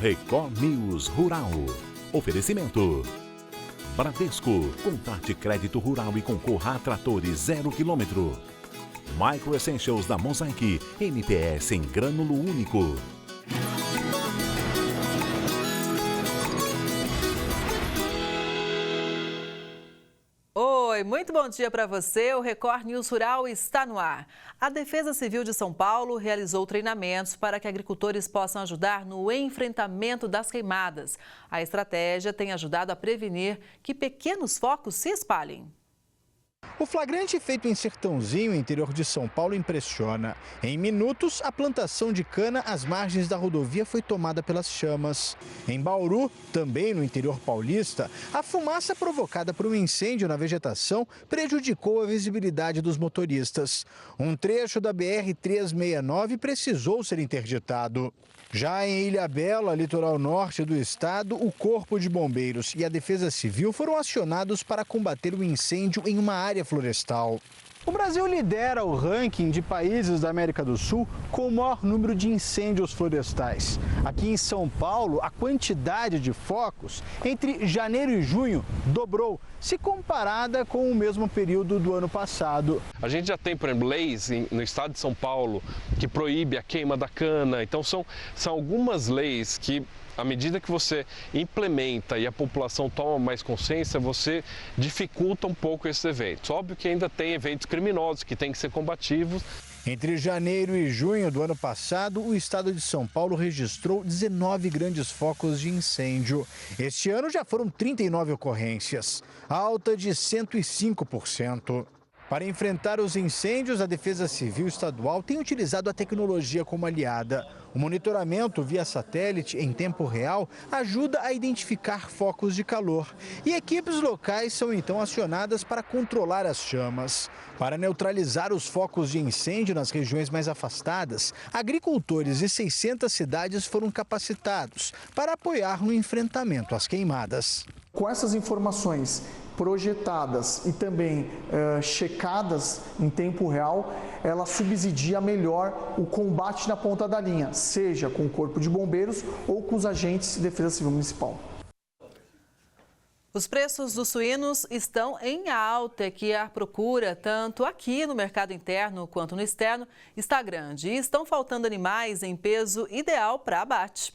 Record News Rural. Oferecimento. Bradesco, contrate crédito rural e concorra a tratores 0 km. Micro Essentials da Mosaic, MPS em grânulo único. Oi, muito bom dia para você. O Record News Rural está no ar. A Defesa Civil de São Paulo realizou treinamentos para que agricultores possam ajudar no enfrentamento das queimadas. A estratégia tem ajudado a prevenir que pequenos focos se espalhem. O flagrante feito em Sertãozinho, interior de São Paulo, impressiona. Em minutos, a plantação de cana às margens da rodovia foi tomada pelas chamas. Em Bauru, também no interior paulista, a fumaça provocada por um incêndio na vegetação prejudicou a visibilidade dos motoristas. Um trecho da BR-369 precisou ser interditado. Já em Ilhabela, litoral norte do estado, o Corpo de Bombeiros e a Defesa Civil foram acionados para combater o incêndio em uma área florestal. O Brasil lidera o ranking de países da América do Sul com o maior número de incêndios florestais. Aqui em São Paulo, a quantidade de focos entre janeiro e junho dobrou, se comparada com o mesmo período do ano passado. A gente já tem, por exemplo, leis no estado de São Paulo que proíbe a queima da cana. Então são algumas leis que, à medida que você implementa e a população toma mais consciência, você dificulta um pouco esses eventos. Óbvio que ainda tem eventos criminosos que têm que ser combativos. Entre janeiro e junho do ano passado, o estado de São Paulo registrou 19 grandes focos de incêndio. Este ano já foram 39 ocorrências, alta de 105%. Para enfrentar os incêndios, a Defesa Civil Estadual tem utilizado a tecnologia como aliada. O monitoramento via satélite em tempo real ajuda a identificar focos de calor. E equipes locais são então acionadas para controlar as chamas. Para neutralizar os focos de incêndio nas regiões mais afastadas, agricultores de 600 cidades foram capacitados para apoiar no enfrentamento às queimadas. Com essas informações projetadas e também checadas em tempo real, ela subsidia melhor o combate na ponta da linha, seja com o Corpo de Bombeiros ou com os agentes de Defesa Civil Municipal. Os preços dos suínos estão em alta, que a procura, tanto aqui no mercado interno quanto no externo, está grande e estão faltando animais em peso ideal para abate.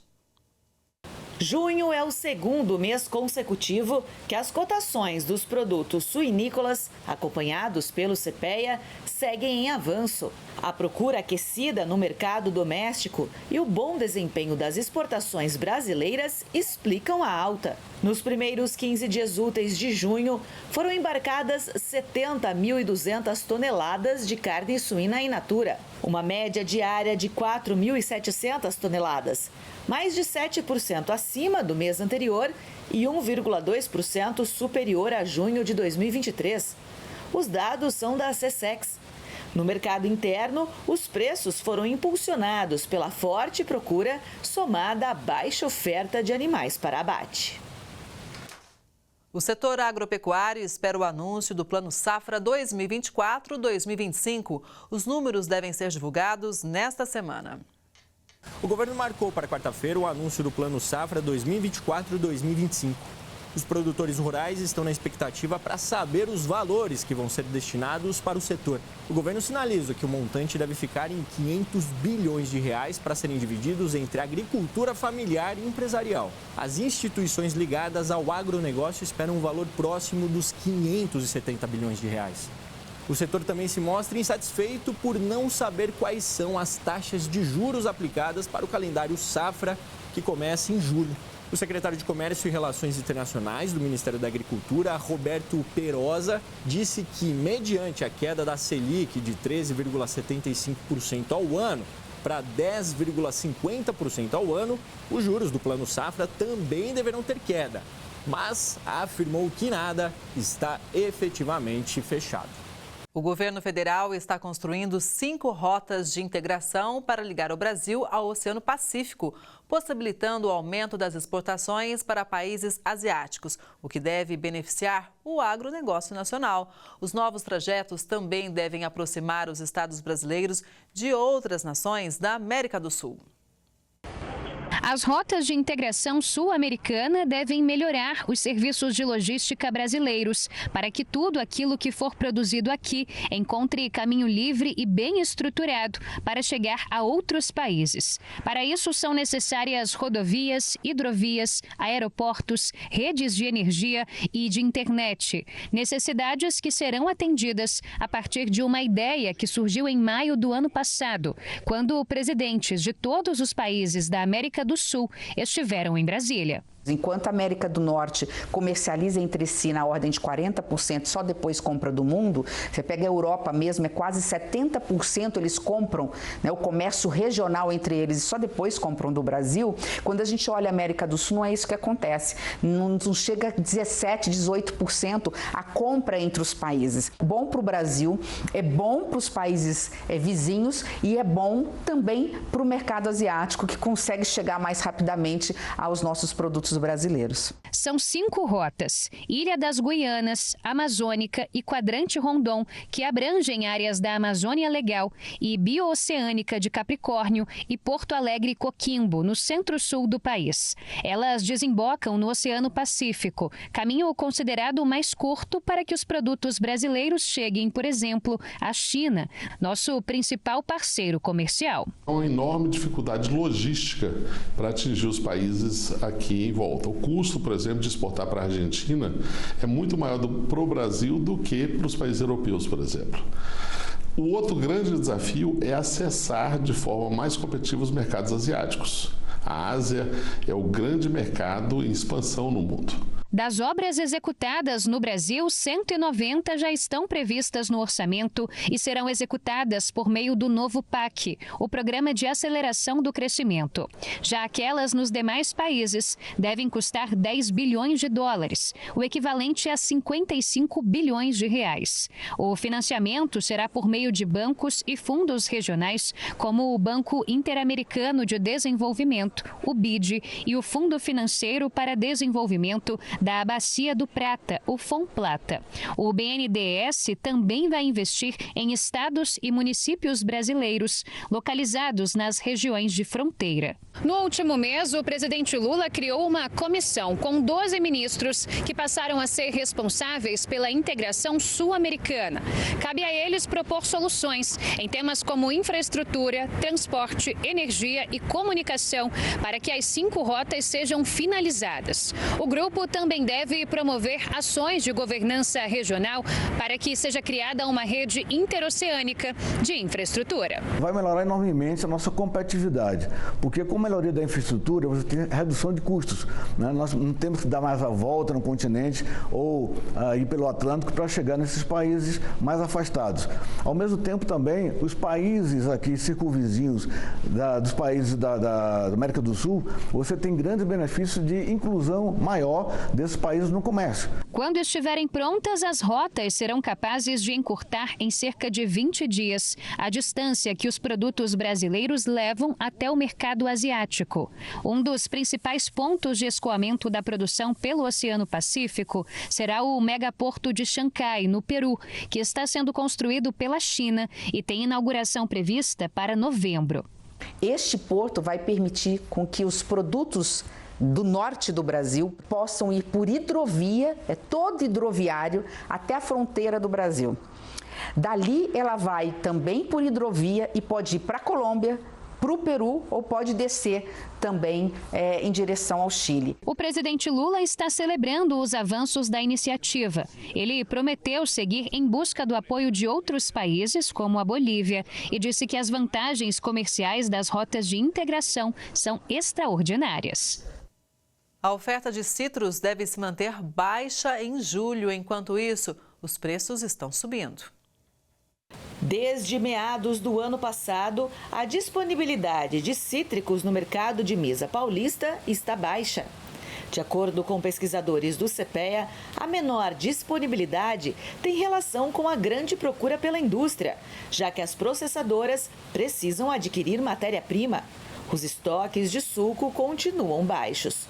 Junho é o segundo mês consecutivo que as cotações dos produtos suinícolas, acompanhados pelo CPEA, seguem em avanço. A procura aquecida no mercado doméstico e o bom desempenho das exportações brasileiras explicam a alta. Nos primeiros 15 dias úteis de junho, foram embarcadas 70.200 toneladas de carne suína in natura, uma média diária de 4.700 toneladas, mais de 7% acima do mês anterior e 1,2% superior a junho de 2023. Os dados são da SESEX. No mercado interno, os preços foram impulsionados pela forte procura, somada à baixa oferta de animais para abate. O setor agropecuário espera o anúncio do Plano Safra 2024-2025. Os números devem ser divulgados nesta semana. O governo marcou para quarta-feira o anúncio do Plano Safra 2024-2025. Os produtores rurais estão na expectativa para saber os valores que vão ser destinados para o setor. O governo sinaliza que o montante deve ficar em 500 bilhões de reais para serem divididos entre agricultura familiar e empresarial. As instituições ligadas ao agronegócio esperam um valor próximo dos 570 bilhões de reais. O setor também se mostra insatisfeito por não saber quais são as taxas de juros aplicadas para o calendário Safra, que começa em julho. O secretário de Comércio e Relações Internacionais do Ministério da Agricultura, Roberto Perosa, disse que, mediante a queda da Selic de 13,75% ao ano para 10,50% ao ano, os juros do Plano Safra também deverão ter queda. Mas afirmou que nada está efetivamente fechado. O governo federal está construindo 5 rotas de integração para ligar o Brasil ao Oceano Pacífico, possibilitando o aumento das exportações para países asiáticos, o que deve beneficiar o agronegócio nacional. Os novos trajetos também devem aproximar os estados brasileiros de outras nações da América do Sul. As rotas de integração sul-americana devem melhorar os serviços de logística brasileiros para que tudo aquilo que for produzido aqui encontre caminho livre e bem estruturado para chegar a outros países. Para isso, são necessárias rodovias, hidrovias, aeroportos, redes de energia e de internet. Necessidades que serão atendidas a partir de uma ideia que surgiu em maio do ano passado, quando presidentes de todos os países da América do Sul estiveram em Brasília. Enquanto a América do Norte comercializa entre si na ordem de 40%, só depois compra do mundo, você pega a Europa mesmo, é quase 70% eles compram, né, o comércio regional entre eles e só depois compram do Brasil. Quando a gente olha a América do Sul, não é isso que acontece. Não chega a 17%, 18% a compra entre os países. Bom para o Brasil, é bom para os países vizinhos e é bom também para o mercado asiático, que consegue chegar mais rapidamente aos nossos produtos brasileiros. São 5 rotas: Ilha das Guianas, Amazônica e Quadrante Rondon, que abrangem áreas da Amazônia Legal e Biooceânica de Capricórnio e Porto Alegre Coquimbo, no centro-sul do país. Elas desembocam no Oceano Pacífico, caminho considerado mais curto para que os produtos brasileiros cheguem, por exemplo, à China, nosso principal parceiro comercial. É uma enorme dificuldade logística para atingir os países aqui em volta. O custo, por exemplo, de exportar para a Argentina é muito maior para o Brasil do que para os países europeus, por exemplo. O outro grande desafio é acessar de forma mais competitiva os mercados asiáticos. A Ásia é o grande mercado em expansão no mundo. Das obras executadas no Brasil, 190 já estão previstas no orçamento e serão executadas por meio do novo PAC, o Programa de Aceleração do Crescimento. Já aquelas nos demais países devem custar 10 bilhões de dólares, o equivalente a 55 bilhões de reais. O financiamento será por meio de bancos e fundos regionais, como o Banco Interamericano de Desenvolvimento, o BID, e o Fundo Financeiro para Desenvolvimento da Bacia do Prata, o FONPlata. O BNDES também vai investir em estados e municípios brasileiros localizados nas regiões de fronteira. No último mês, o presidente Lula criou uma comissão com 12 ministros que passaram a ser responsáveis pela integração sul-americana. Cabe a eles propor soluções em temas como infraestrutura, transporte, energia e comunicação para que as 5 rotas sejam finalizadas. O grupo também deve promover ações de governança regional para que seja criada uma rede interoceânica de infraestrutura. Vai melhorar enormemente a nossa competitividade, porque com a melhoria da infraestrutura você tem redução de custos, né? Nós não temos que dar mais a volta no continente ou ir pelo Atlântico para chegar nesses países mais afastados. Ao mesmo tempo também, os países aqui circunvizinhos dos países da América do Sul, você tem grandes benefícios de inclusão maior desses países no comércio. Quando estiverem prontas, as rotas serão capazes de encurtar em cerca de 20 dias a distância que os produtos brasileiros levam até o mercado asiático. Um dos principais pontos de escoamento da produção pelo Oceano Pacífico será o megaporto de Xangai, no Peru, que está sendo construído pela China e tem inauguração prevista para novembro. Este porto vai permitir com que os produtos do norte do Brasil possam ir por hidrovia, é todo hidroviário, até a fronteira do Brasil. Dali ela vai também por hidrovia e pode ir para a Colômbia, para o Peru ou pode descer também em direção ao Chile. O presidente Lula está celebrando os avanços da iniciativa. Ele prometeu seguir em busca do apoio de outros países, como a Bolívia, e disse que as vantagens comerciais das rotas de integração são extraordinárias. A oferta de citros deve se manter baixa em julho. Enquanto isso, os preços estão subindo. Desde meados do ano passado, a disponibilidade de cítricos no mercado de Mesa Paulista está baixa. De acordo com pesquisadores do CPEA, a menor disponibilidade tem relação com a grande procura pela indústria, já que as processadoras precisam adquirir matéria-prima. Os estoques de suco continuam baixos.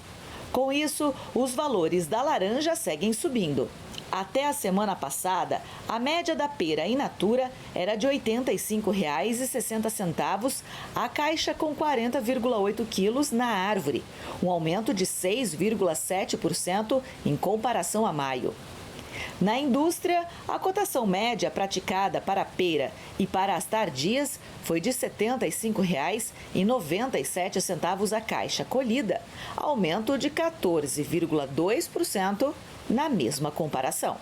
Com isso, os valores da laranja seguem subindo. Até a semana passada, a média da pera in natura era de R$ 85,60 a caixa com 40,8 quilos na árvore, um aumento de 6,7% em comparação a maio. Na indústria, a cotação média praticada para a pera e para as tardias foi de R$ 75,97 a caixa colhida, aumento de 14,2% na mesma comparação.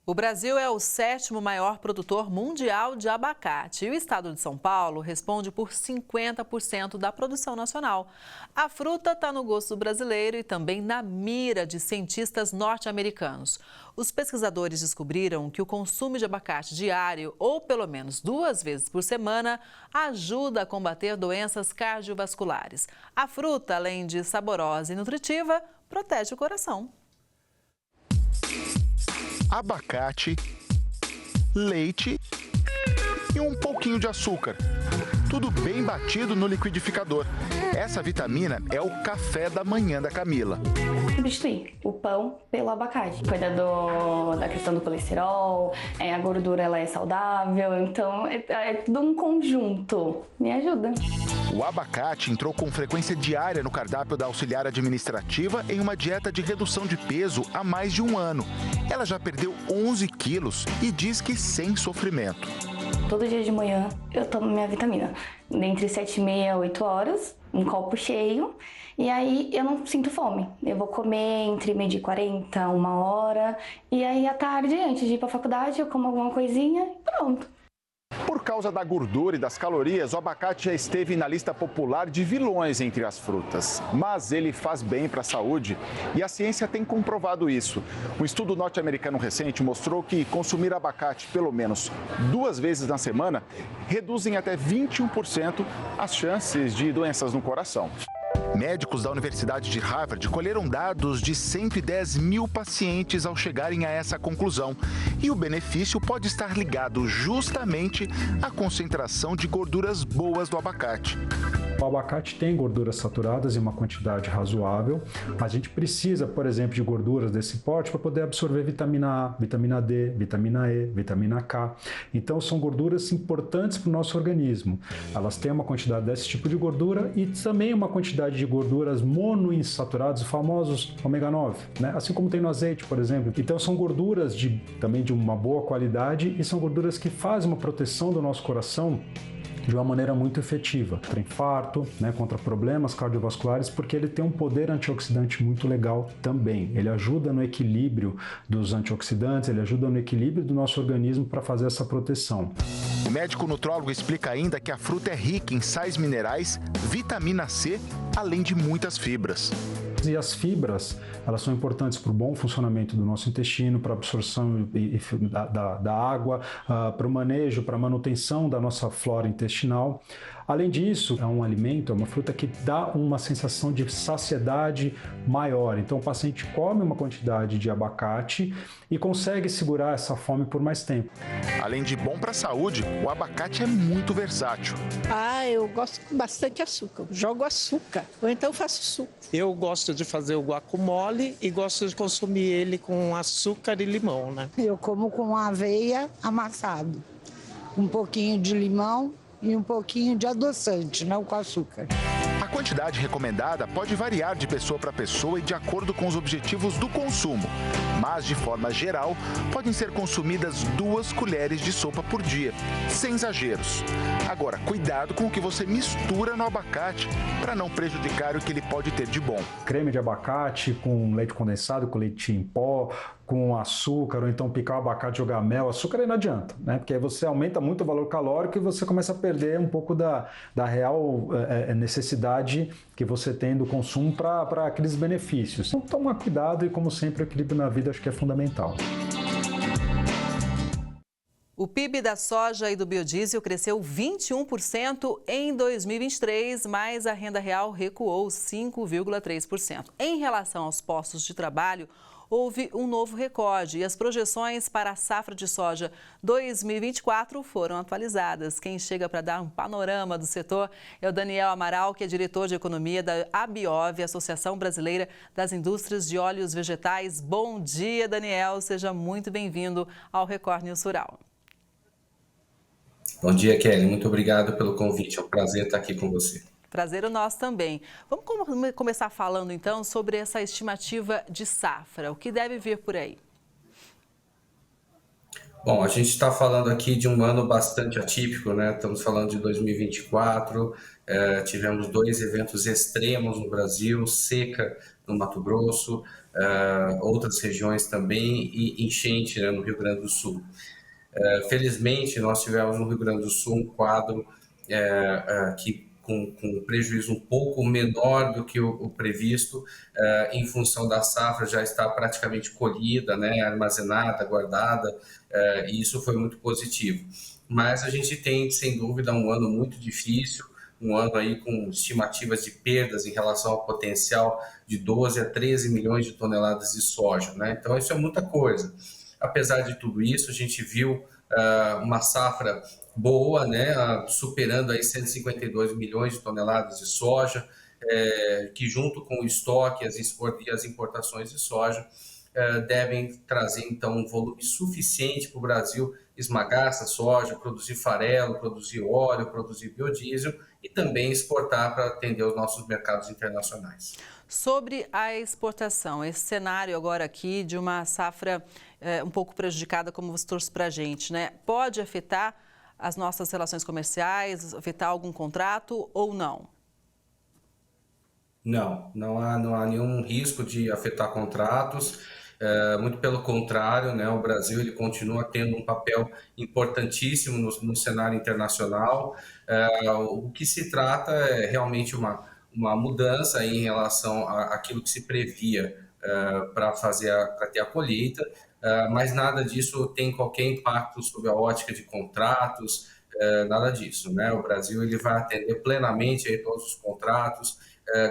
O Brasil é o 7º maior produtor mundial de abacate e o estado de São Paulo responde por 50% da produção nacional. A fruta está no gosto do brasileiro e também na mira de cientistas norte-americanos. Os pesquisadores descobriram que o consumo de abacate diário, ou pelo menos 2 vezes por semana, ajuda a combater doenças cardiovasculares. A fruta, além de saborosa e nutritiva, protege o coração. Abacate, leite e um pouquinho de açúcar. Tudo bem batido no liquidificador. Essa vitamina é o café da manhã da Camila. Substituir o pão pelo abacate. Cuida da questão do colesterol, a gordura ela é saudável, então é tudo um conjunto. Me ajuda. O abacate entrou com frequência diária no cardápio da auxiliar administrativa em uma dieta de redução de peso há mais de 1 ano. Ela já perdeu 11 quilos e diz que sem sofrimento. Todo dia de manhã eu tomo minha vitamina. Entre 7h30 e 8 horas, um copo cheio. E aí eu não sinto fome. Eu vou comer entre 12h40, 1h. E aí à tarde, antes de ir para a faculdade, eu como alguma coisinha e pronto. Por causa da gordura e das calorias, o abacate já esteve na lista popular de vilões entre as frutas. Mas ele faz bem para a saúde e a ciência tem comprovado isso. Um estudo norte-americano recente mostrou que consumir abacate pelo menos 2 vezes na semana reduzem até 21% as chances de doenças no coração. Médicos da Universidade de Harvard colheram dados de 110 mil pacientes ao chegarem a essa conclusão. E o benefício pode estar ligado justamente à concentração de gorduras boas do abacate. O abacate tem gorduras saturadas em uma quantidade razoável, mas a gente precisa, por exemplo, de gorduras desse porte para poder absorver vitamina A, vitamina D, vitamina E, vitamina K. Então, são gorduras importantes para o nosso organismo. Elas têm uma quantidade desse tipo de gordura e também uma quantidade de gorduras monoinsaturadas, os famosos ômega 9, né? Assim como tem no azeite, por exemplo. Então, são gorduras também de uma boa qualidade e são gorduras que fazem uma proteção do nosso coração de uma maneira muito efetiva, contra infarto, né, contra problemas cardiovasculares, porque ele tem um poder antioxidante muito legal também. Ele ajuda no equilíbrio dos antioxidantes, ele ajuda no equilíbrio do nosso organismo para fazer essa proteção. O médico nutrólogo explica ainda que a fruta é rica em sais minerais, vitamina C, além de muitas fibras. E as fibras, elas são importantes para o bom funcionamento do nosso intestino, para a absorção da água, para o manejo, para a manutenção da nossa flora intestinal. Além disso, é um alimento, é uma fruta que dá uma sensação de saciedade maior. Então, o paciente come uma quantidade de abacate e consegue segurar essa fome por mais tempo. Além de bom para a saúde, o abacate é muito versátil. Eu gosto com bastante açúcar. Jogo açúcar, ou então faço suco. Eu gosto de fazer o guacamole e gosto de consumir ele com açúcar e limão, né? Eu como com aveia amassado, um pouquinho de limão e um pouquinho de adoçante, não com açúcar. A quantidade recomendada pode variar de pessoa para pessoa e de acordo com os objetivos do consumo, mas de forma geral podem ser consumidas 2 colheres de sopa por dia, sem exageros. Agora, cuidado com o que você mistura no abacate para não prejudicar o que ele pode ter de bom. Creme de abacate com leite condensado, com leite em pó, com açúcar, ou então picar o abacate, jogar mel, açúcar aí não adianta, né? Porque aí você aumenta muito o valor calórico e você começa a perder um pouco da real necessidade que você tem do consumo para aqueles benefícios. Então, toma cuidado e, como sempre, o equilíbrio na vida acho que é fundamental. O PIB da soja e do biodiesel cresceu 21% em 2023, mas a renda real recuou 5,3%. Em relação aos postos de trabalho, houve um novo recorde e as projeções para a safra de soja 2024 foram atualizadas. Quem chega para dar um panorama do setor é o Daniel Amaral, que é diretor de economia da ABIOV, Associação Brasileira das Indústrias de Óleos Vegetais. Bom dia, Daniel. Seja muito bem-vindo ao Record News Rural. Bom dia, Kelly. Muito obrigado pelo convite. É um prazer estar aqui com você. Prazer o nosso também. Vamos começar falando, então, sobre essa estimativa de safra. O que deve vir por aí? Bom, a gente está falando aqui de um ano bastante atípico, né? Estamos falando de 2024, tivemos 2 eventos extremos no Brasil, seca no Mato Grosso, outras regiões também e enchente, né, no Rio Grande do Sul. Felizmente, nós tivemos no Rio Grande do Sul um quadro que com prejuízo um pouco menor do que o previsto, em função da safra já está praticamente colhida, né, armazenada, guardada, e isso foi muito positivo. Mas a gente tem, sem dúvida, um ano muito difícil, um ano aí com estimativas de perdas em relação ao potencial de 12 a 13 milhões de toneladas de soja, né? Então, isso é muita coisa. Apesar de tudo isso, a gente viu uma safra boa, né, superando aí 152 milhões de toneladas de soja, que junto com o estoque e as importações de soja devem trazer, então, um volume suficiente para o Brasil esmagar essa soja, produzir farelo, produzir óleo, produzir biodiesel e também exportar para atender os nossos mercados internacionais. Sobre a exportação, esse cenário agora aqui de uma safra um pouco prejudicada, como você trouxe para a gente, né? Pode afetar as nossas relações comerciais, afetar algum contrato ou não? Não há nenhum risco de afetar contratos, muito pelo contrário, né? O Brasil ele continua tendo um papel importantíssimo no cenário internacional. O que se trata é realmente uma mudança em relação àquilo que se previa para ter a colheita, mas nada disso tem qualquer impacto sobre a ótica de contratos, nada disso, né? O Brasil ele vai atender plenamente aí todos os contratos,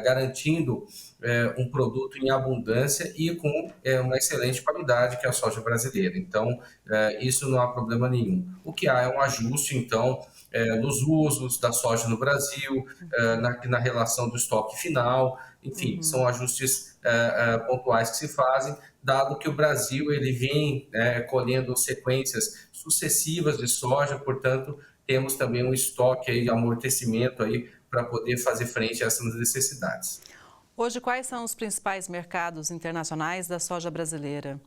garantindo um produto em abundância e com uma excelente qualidade, que é a soja brasileira. Então, isso não há problema nenhum. O que há é um ajuste, então, nos usos da soja no Brasil, na relação do estoque final, enfim, são ajustes pontuais que se fazem, dado que o Brasil ele vem colhendo sequências sucessivas de soja, portanto, temos também um estoque aí de amortecimento aí para poder fazer frente a essas necessidades. Hoje, quais são os principais mercados internacionais da soja brasileira?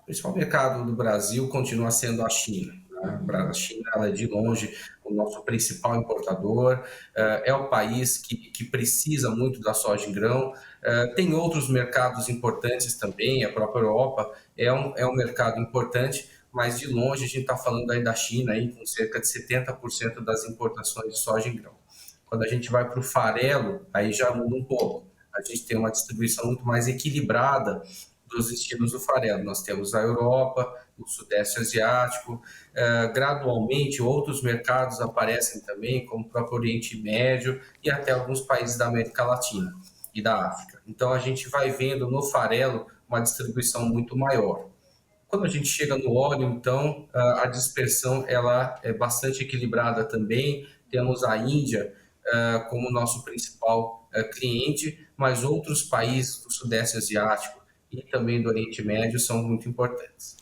O principal mercado do Brasil continua sendo a China. A China ela é de longe o nosso principal importador, é o país que precisa muito da soja em grão. Tem outros mercados importantes também, a própria Europa é um mercado importante, mas de longe a gente está falando aí da China, aí, com cerca de 70% das importações de soja em grão. Quando a gente vai para o farelo, aí já muda um pouco. A gente tem uma distribuição muito mais equilibrada dos destinos do farelo. Nós temos a Europa, o Sudeste Asiático, gradualmente outros mercados aparecem também, como o próprio Oriente Médio e até alguns países da América Latina e da África. Então a gente vai vendo no farelo uma distribuição muito maior. Quando a gente chega no óleo, então, a dispersão ela é bastante equilibrada também. Temos a Índia como nosso principal cliente, mas outros países do Sudeste Asiático e também do Oriente Médio são muito importantes.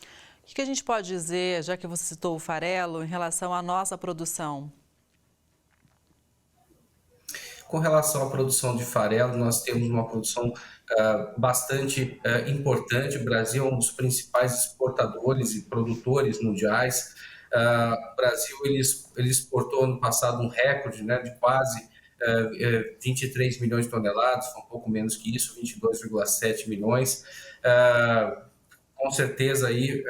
O que a gente pode dizer, já que você citou o farelo, em relação à nossa produção? Com relação à produção de farelo, nós temos uma produção bastante importante. O Brasil é um dos principais exportadores e produtores mundiais. O Brasil ele exportou ano passado um recorde, né, de quase 23 milhões de toneladas, um pouco menos que isso, 22,7 milhões. Com certeza aí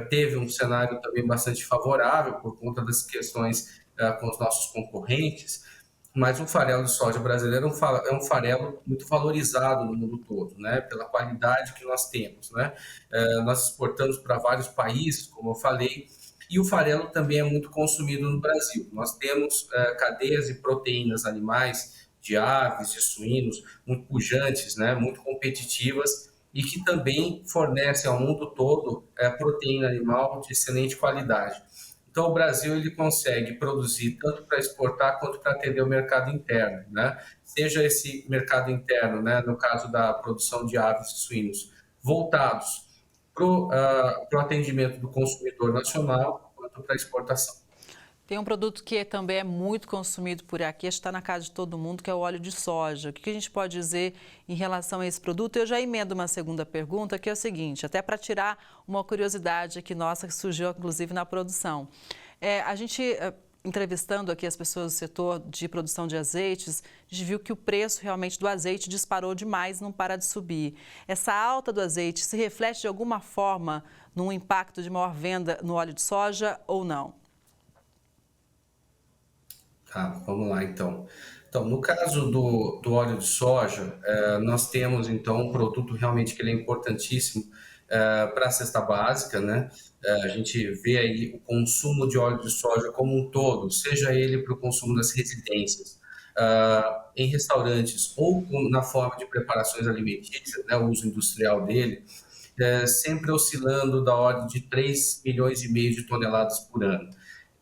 teve um cenário também bastante favorável por conta das questões com os nossos concorrentes, mas o farelo de soja brasileiro é um farelo muito valorizado no mundo todo, né, pela qualidade que nós temos, né. Nós exportamos para vários países, como eu falei, e o farelo também é muito consumido no Brasil. Nós temos cadeias de proteínas animais, de aves, de suínos, muito pujantes, né, muito competitivas, e que também fornece ao mundo todo proteína animal de excelente qualidade. Então, o Brasil ele consegue produzir tanto para exportar quanto para atender o mercado interno, né? Seja esse mercado interno, né, no caso da produção de aves e suínos, voltados para o atendimento do consumidor nacional, quanto para a exportação. Tem um produto que também é muito consumido por aqui, está na casa de todo mundo, que é o óleo de soja. O que a gente pode dizer em relação a esse produto? Eu já emendo uma segunda pergunta, que é o seguinte, até para tirar uma curiosidade aqui nossa, que surgiu inclusive na produção. A gente, entrevistando aqui as pessoas do setor de produção de azeites, a gente viu que o preço realmente do azeite disparou demais, não para de subir. Essa alta do azeite se reflete de alguma forma num impacto de maior venda no óleo de soja ou não? Tá, vamos lá então. Então, no caso do óleo de soja, nós temos então um produto realmente que ele é importantíssimo para a cesta básica, né? A gente vê aí o consumo de óleo de soja como um todo, seja ele para o consumo das residências, em restaurantes ou na forma de preparações alimentícias, né? O uso industrial dele, sempre oscilando da ordem de 3,5 milhões de toneladas por ano.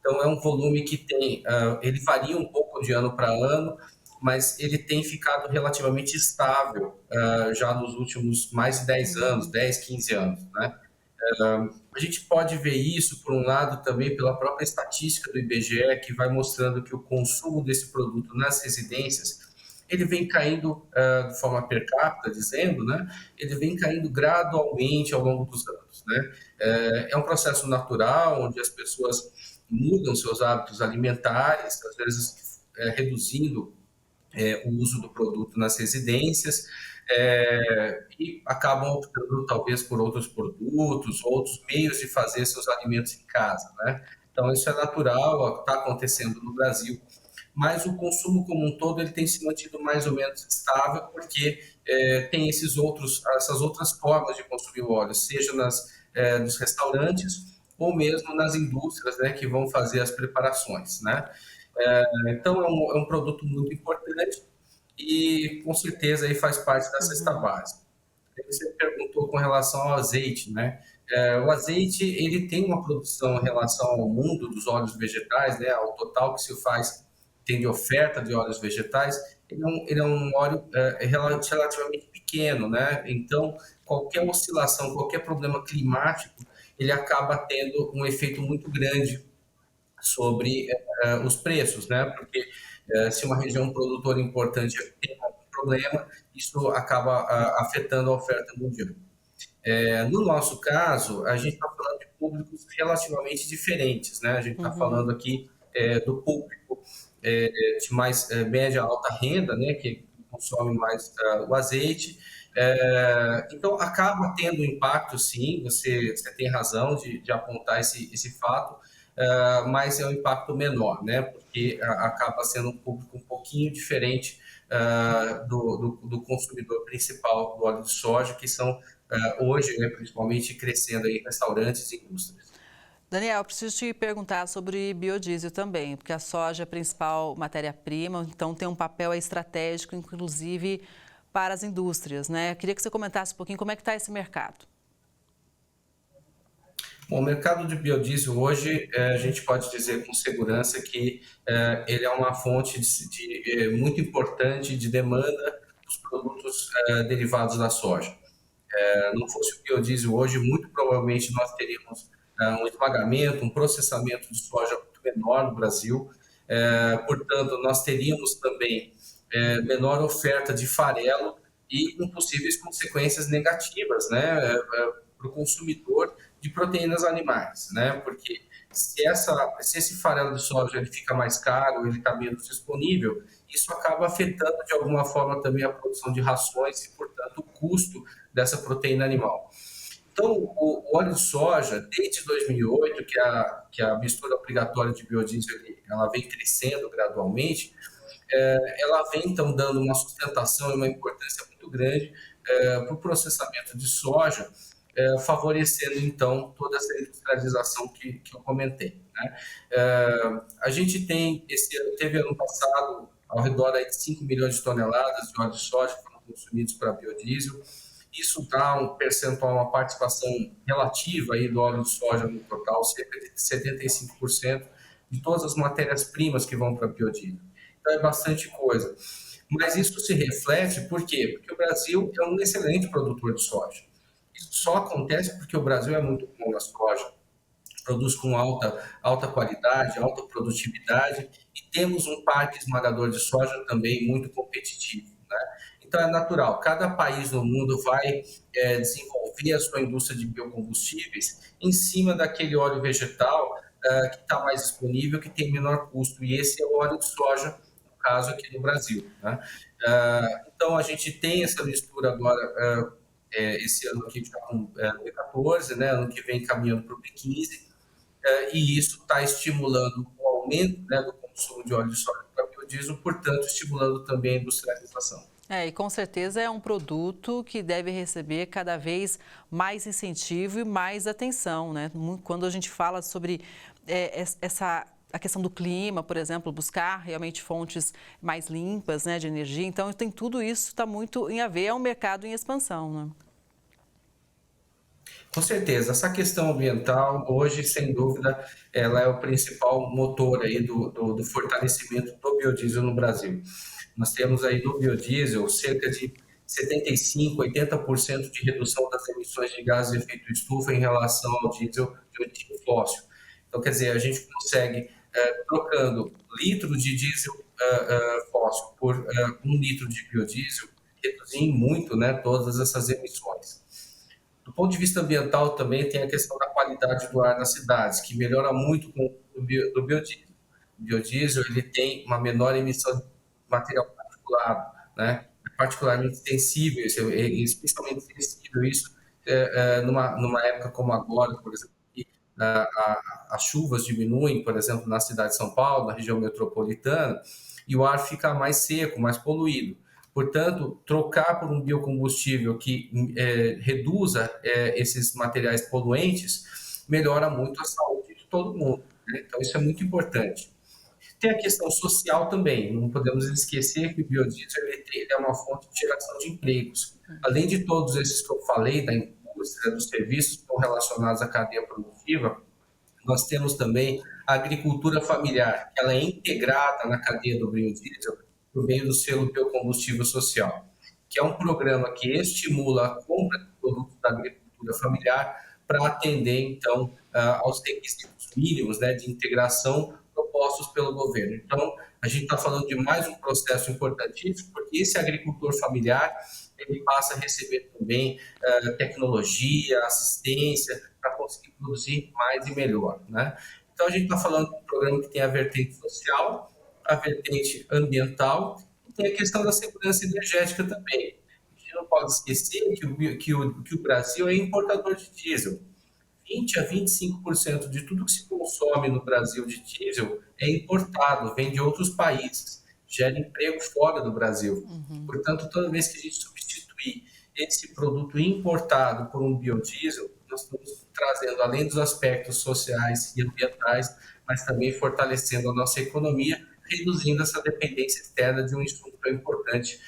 Então, é um volume que tem, ele varia um pouco de ano para ano, mas ele tem ficado relativamente estável já nos últimos mais de 10 anos, 10, 15 anos, né? A gente pode ver isso, por um lado, também pela própria estatística do IBGE, que vai mostrando que o consumo desse produto nas residências, ele vem caindo de forma per capita, dizendo, né? Ele vem caindo gradualmente ao longo dos anos, né? É um processo natural, onde as pessoas mudam seus hábitos alimentares, às vezes reduzindo o uso do produto nas residências, e acabam optando talvez por outros produtos, outros meios de fazer seus alimentos em casa, né? Então isso é natural, está acontecendo no Brasil, mas o consumo como um todo ele tem se mantido mais ou menos estável, porque tem essas outras formas de consumir o óleo, seja nos restaurantes, ou mesmo nas indústrias, né, que vão fazer as preparações, né? Então, é um produto muito importante e, com certeza, aí faz parte da cesta básica. Você perguntou com relação ao azeite, né? O azeite, ele tem uma produção em relação ao mundo dos óleos vegetais, né, ao total que se faz, tem de oferta de óleos vegetais, ele é um óleo relativamente pequeno, né? Então, qualquer oscilação, qualquer problema climático, ele acaba tendo um efeito muito grande sobre os preços, né? Porque se uma região produtora importante tem algum problema, isso acaba afetando a oferta mundial. No nosso caso, a gente está falando de públicos relativamente diferentes, né? A gente está falando aqui do público de mais média alta renda, né? Que consome mais o azeite. Então, acaba tendo impacto, sim, você tem razão de apontar esse fato, mas é um impacto menor, né? Porque acaba sendo um público um pouquinho diferente do consumidor principal do óleo de soja, que são hoje, né, principalmente, crescendo aí restaurantes e indústrias. Daniel, eu preciso te perguntar sobre biodiesel também, porque a soja é a principal matéria-prima, então tem um papel estratégico, inclusive, para as indústrias, né? Eu queria que você comentasse um pouquinho como é que está esse mercado. Bom, o mercado de biodiesel hoje, a gente pode dizer com segurança que ele é uma fonte muito importante de demanda dos produtos derivados da soja. Não fosse o biodiesel hoje, muito provavelmente nós teríamos um esmagamento, um processamento de soja muito menor no Brasil. Portanto, nós teríamos também menor oferta de farelo e com possíveis consequências negativas, né, para o consumidor de proteínas animais, né? Porque se esse farelo de soja ele fica mais caro, ele está menos disponível, isso acaba afetando de alguma forma também a produção de rações e, portanto, o custo dessa proteína animal. Então, o óleo de soja, desde 2008, que a mistura obrigatória de biodiesel ela vem crescendo gradualmente, ela vem, então, dando uma sustentação e uma importância muito grande para o processamento de soja, favorecendo, então, toda essa industrialização que eu comentei, né? A gente teve ano passado ao redor aí de 5 milhões de toneladas de óleo de soja que foram consumidos para biodiesel, Isso dá um percentual, uma participação relativa aí do óleo de soja no total, cerca de 75% de todas as matérias-primas que vão para biodiesel. Então é bastante coisa. Mas isso se reflete, por quê? Porque o Brasil é um excelente produtor de soja. Isso só acontece porque o Brasil é muito bom na soja, produz com alta qualidade, alta produtividade, e temos um parque esmagador de soja também muito competitivo, né? Então é natural, cada país no mundo vai desenvolver a sua indústria de biocombustíveis em cima daquele óleo vegetal que está mais disponível, que tem menor custo, e esse é o óleo de soja, no caso aqui no Brasil, né? Então a gente tem essa mistura agora, esse ano aqui já com B14, né? Ano que vem caminhando para o B15, e isso está estimulando o aumento, né, do consumo de óleo de soja para biodiesel, portanto estimulando também a industrialização. E com certeza é um produto que deve receber cada vez mais incentivo e mais atenção, né? Quando a gente fala sobre a questão do clima, por exemplo, buscar realmente fontes mais limpas, né, de energia, então tem tudo isso, está muito em a ver, é um mercado em expansão, né? Com certeza, essa questão ambiental hoje, sem dúvida, ela é o principal motor aí do fortalecimento do biodiesel no Brasil. Nós temos aí no biodiesel cerca de 75%, 80% de redução das emissões de gases de efeito estufa em relação ao diesel de origem fóssil. Então, quer dizer, a gente consegue, trocando litro de diesel fóssil por 1 litro de biodiesel, reduzir muito, né, todas essas emissões. Do ponto de vista ambiental também tem a questão da qualidade do ar nas cidades, que melhora muito com o biodiesel. O biodiesel ele tem uma menor emissão de material particulado, né? Particularmente sensível, especialmente sensível isso numa época como agora, por exemplo, que as chuvas diminuem, por exemplo, na cidade de São Paulo, na região metropolitana, e o ar fica mais seco, mais poluído. Portanto, trocar por um biocombustível que reduza esses materiais poluentes melhora muito a saúde de todo mundo, né? Então, isso é muito importante. Tem a questão social também, não podemos esquecer que o biodiesel ele é uma fonte de geração de empregos. Além de todos esses que eu falei, da indústria, dos serviços que estão relacionados à cadeia produtiva, nós temos também a agricultura familiar, que ela é integrada na cadeia do biodiesel por meio do selo Biocombustível Social, que é um programa que estimula a compra de produtos da agricultura familiar para atender, então, aos requisitos mínimos, né, de integração propostos pelo governo. Então, a gente está falando de mais um processo importantíssimo, porque esse agricultor familiar ele passa a receber também tecnologia, assistência, para conseguir produzir mais e melhor, né? Então, a gente está falando de um programa que tem a vertente social, a vertente ambiental, e tem a questão da segurança energética também. A gente não pode esquecer que o Brasil é importador de diesel. 20% a 25% de tudo que se consome no Brasil de diesel é importado, vem de outros países, gera emprego fora do Brasil. Portanto, toda vez que a gente substituir esse produto importado por um biodiesel, nós estamos trazendo, além dos aspectos sociais e ambientais, mas também fortalecendo a nossa economia, reduzindo essa dependência externa de um insumo tão importante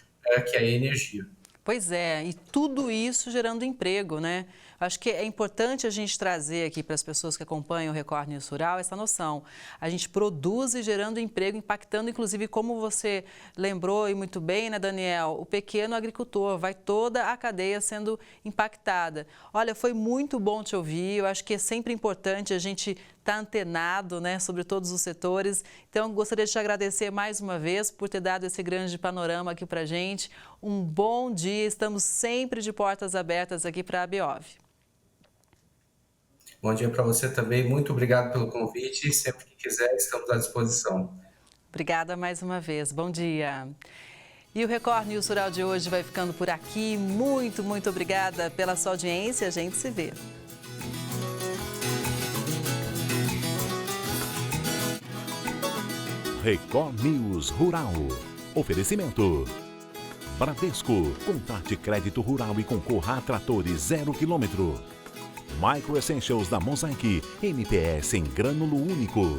que é a energia. Pois é, e tudo isso gerando emprego, né? Acho que é importante a gente trazer aqui para as pessoas que acompanham o Record News Rural essa noção. A gente produz e gerando emprego, impactando, inclusive, como você lembrou e muito bem, né, Daniel? O pequeno agricultor, vai toda a cadeia sendo impactada. Olha, foi muito bom te ouvir, eu acho que é sempre importante a gente estar antenado, né, sobre todos os setores. Então, gostaria de te agradecer mais uma vez por ter dado esse grande panorama aqui para a gente. Um bom dia, estamos sempre de portas abertas aqui para a Beov. Bom dia para você também, muito obrigado pelo convite, sempre que quiser estamos à disposição. Obrigada mais uma vez, bom dia. E o Record News Rural de hoje vai ficando por aqui, muito obrigada pela sua audiência, a gente se vê. Record News Rural. Oferecimento. Bradesco. Contrate crédito rural e concorra a tratores 0 km. Micro Essentials da Mosaic. MPS em grânulo único.